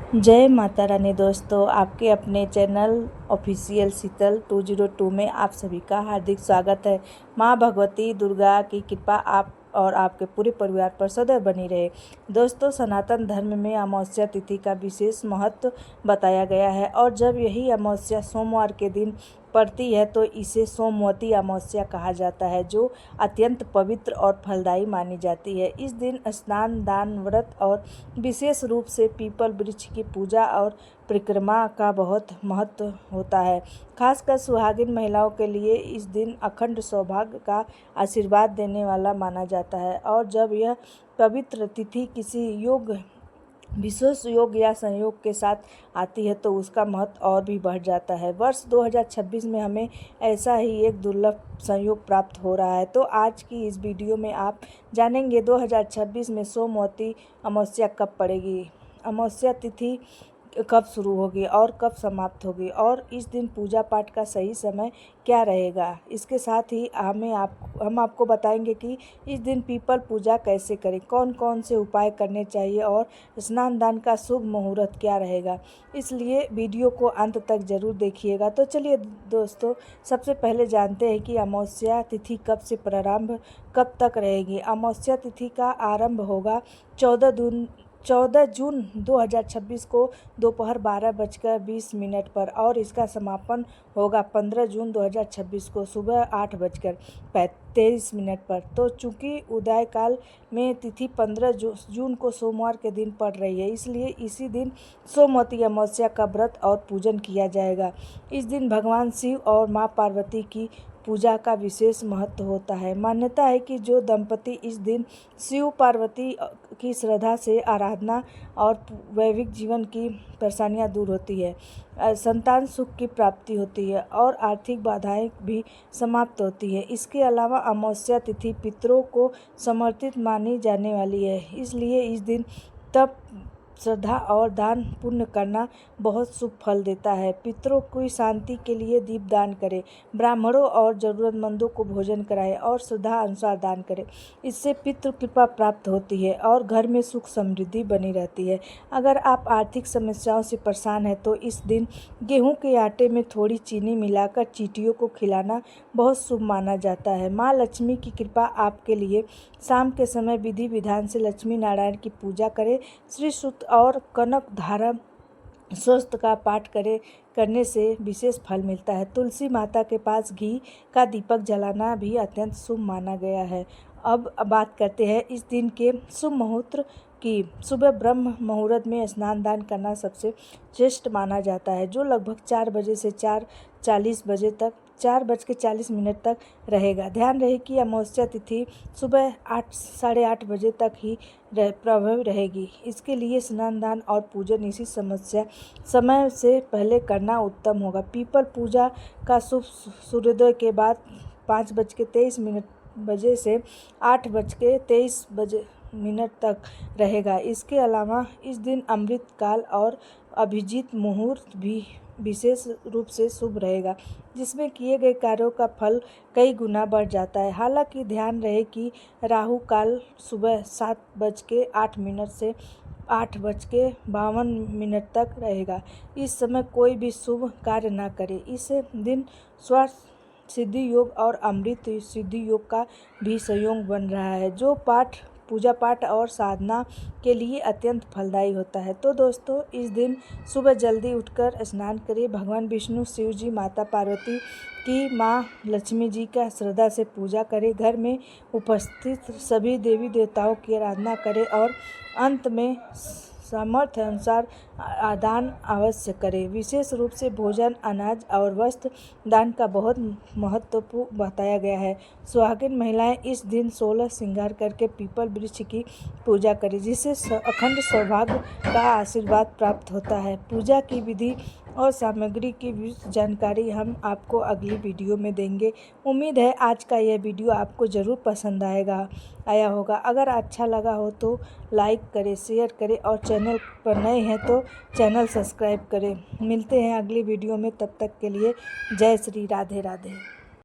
जय माता रानी दोस्तों, आपके अपने चैनल ऑफिशियल शीतल 202 में आप सभी का हार्दिक स्वागत है। माँ भगवती दुर्गा की कृपा आप और आपके पूरे परिवार पर सदैव बनी रहे। दोस्तों, सनातन धर्म में अमावस्या तिथि का विशेष महत्व बताया गया है और जब यही अमावस्या सोमवार के दिन पड़ती है तो इसे सोमवती अमावस्या कहा जाता है, जो अत्यंत पवित्र और फलदायी मानी जाती है। इस दिन स्नान, दान, व्रत और विशेष रूप से पीपल वृक्ष की पूजा और परिक्रमा का बहुत महत्व होता है। खासकर सुहागिन महिलाओं के लिए इस दिन अखंड सौभाग्य का आशीर्वाद देने वाला माना जाता है और जब यह पवित्र तिथि किसी विशेष योग या संयोग के साथ आती है तो उसका महत्व और भी बढ़ जाता है। वर्ष 2026 में हमें ऐसा ही एक दुर्लभ संयोग प्राप्त हो रहा है। तो आज की इस वीडियो में आप जानेंगे 2026 में सोमवती अमावस्या कब पड़ेगी, अमावस्या तिथि कब शुरू होगी और कब समाप्त होगी और इस दिन पूजा पाठ का सही समय क्या रहेगा। इसके साथ ही हम आपको बताएंगे कि इस दिन पीपल पूजा कैसे करें, कौन कौन से उपाय करने चाहिए और स्नान दान का शुभ मुहूर्त क्या रहेगा। इसलिए वीडियो को अंत तक ज़रूर देखिएगा। तो चलिए दोस्तों, सबसे पहले जानते हैं कि अमावस्या तिथि कब से प्रारंभ कब तक रहेगी। अमावस्या तिथि का आरंभ होगा 14 जून 2026 को दोपहर 12:20 पर और इसका समापन होगा 15 जून 2026 को सुबह 8:23 पर। तो चूँकि उदय काल में तिथि 15 जून को सोमवार के दिन पड़ रही है, इसलिए इसी दिन सोमवती अमावस्या का व्रत और पूजन किया जाएगा। इस दिन भगवान शिव और माँ पार्वती की पूजा का विशेष महत्व होता है। मान्यता है कि जो दंपति इस दिन शिव पार्वती की श्रद्धा से आराधना और वैवाहिक जीवन की परेशानियां दूर होती है, संतान सुख की प्राप्ति होती है और आर्थिक बाधाएं भी समाप्त होती है। इसके अलावा अमावस्या तिथि पितरों को समर्पित मानी जाने वाली है, इसलिए इस दिन तप, श्रद्धा और दान पुण्य करना बहुत शुभ फल देता है। पितरों की शांति के लिए दीपदान करें, ब्राह्मणों और ज़रूरतमंदों को भोजन कराएं और श्रद्धा अनुसार दान करें। इससे पितृ कृपा प्राप्त होती है और घर में सुख समृद्धि बनी रहती है। अगर आप आर्थिक समस्याओं से परेशान हैं तो इस दिन गेहूं के आटे में थोड़ी चीनी मिलाकर चींटियों को खिलाना बहुत शुभ माना जाता है। माँ लक्ष्मी की कृपा आपके लिए। शाम के समय विधि विधान से लक्ष्मी नारायण की पूजा करें। श्री सूक्त और कनक धारा स्वस्थ का पाठ करने से विशेष फल मिलता है। तुलसी माता के पास घी का दीपक जलाना भी अत्यंत शुभ माना गया है। अब बात करते हैं इस दिन के शुभ मुहूर्त की। सुबह ब्रह्म मुहूर्त में स्नान दान करना सबसे श्रेष्ठ माना जाता है, जो लगभग 4 बजे से 4:40 तक रहेगा। ध्यान रहे कि अमावस्या तिथि सुबह 8 साढ़े 8 बजे तक ही प्रभावी रहेगी। इसके लिए स्नान दान और पूजन इसी समय से पहले करना उत्तम होगा। पीपल पूजा का शुभ सूर्योदय के बाद 5:23 से 8:23 तक रहेगा। इसके अलावा इस दिन अमृत काल और अभिजीत मुहूर्त भी विशेष रूप से शुभ रहेगा, जिसमें किए गए कार्यों का फल कई गुना बढ़ जाता है। हालांकि ध्यान रहे कि राहु काल सुबह 7:08 से 8:52 तक रहेगा। इस समय कोई भी शुभ कार्य न करें। इस दिन स्वास्थ्य सिद्धि योग और अमृत सिद्धि योग का भी संयोग बन रहा है, जो पूजा पाठ और साधना के लिए अत्यंत फलदायी होता है। तो दोस्तों, इस दिन सुबह जल्दी उठकर स्नान करें, भगवान विष्णु, शिव जी, माता पार्वती की माँ लक्ष्मी जी का श्रद्धा से पूजा करें, घर में उपस्थित सभी देवी देवताओं की आराधना करें और अंत में सामर्थ्य अनुसार दान अवश्य करें। विशेष रूप से भोजन, अनाज और वस्त्र दान का बहुत महत्वपूर्ण बताया गया है। सुहागिन महिलाएं इस दिन 16 श्रृंगार करके पीपल वृक्ष की पूजा करें, जिससे अखंड सौभाग्य का आशीर्वाद प्राप्त होता है। पूजा की विधि और सामग्री की जानकारी हम आपको अगली वीडियो में देंगे। उम्मीद है आज का यह वीडियो आपको ज़रूर पसंद आया होगा। अगर अच्छा लगा हो तो लाइक करें, शेयर करें और चैनल पर नए हैं तो चैनल सब्सक्राइब करें। मिलते हैं अगली वीडियो में, तब तक के लिए जय श्री राधे राधे।